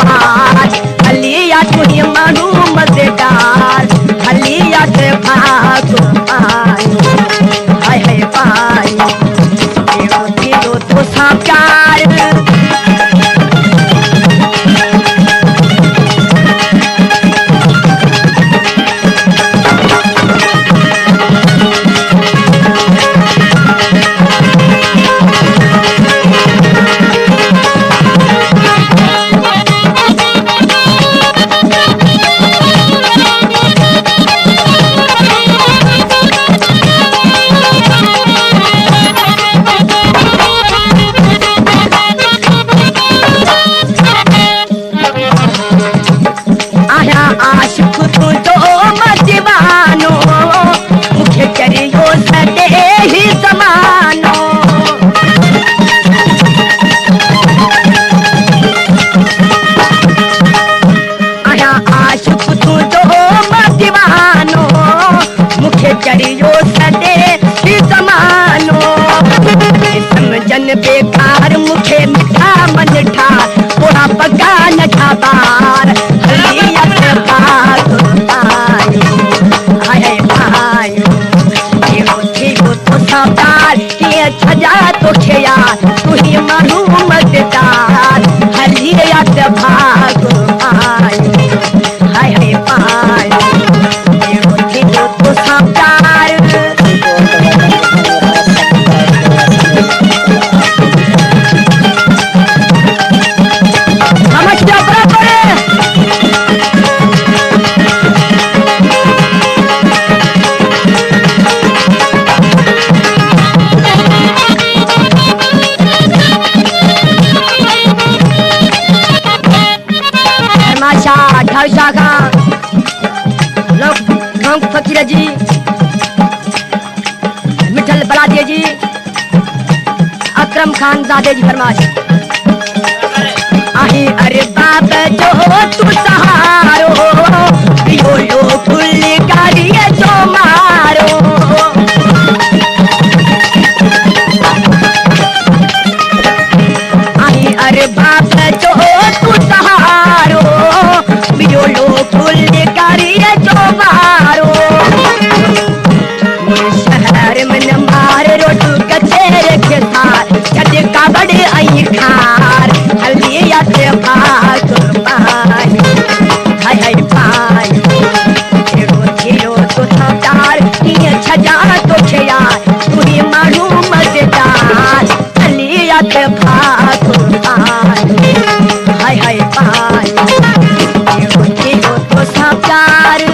पार हलिया तुही मानू मजेदार हलिया से भागो पाई हाय हाय पाई तेरो तो सा प्यार आशिक तू जो मदीवानो मुझे करियो सदे ही जमानो आया आशिक तू जो मदीवानो मुझे करियो सदे ही जमानो समझन बेकार मुझे मिठा मन ठा थोड़ा पका न ठा बार छजा तो खेया तुही मानू मजेदार हलिया से भागो पाई हाय हाय पाई तेरो तो सावधार समझ बराबर ढालशा खां लोग फकीर जी मिठल बलादिया जी अकरम खान ज़ादे जी फरमाश आही अरे बाप जो तू सहारो पियो लो फुल गाड़ी जो मारो आही अरे बाप जो तू सहारो पियो लो फुल गाड़ी जो मारो शहर में न मार रोटू कचेरे के साथ छटे काबड़े आई खार हलिया से भाग पाई हाय हाय पाई तेरो तो सावधार ये छजा तो खेया तुही मारू मजेदार हलिया से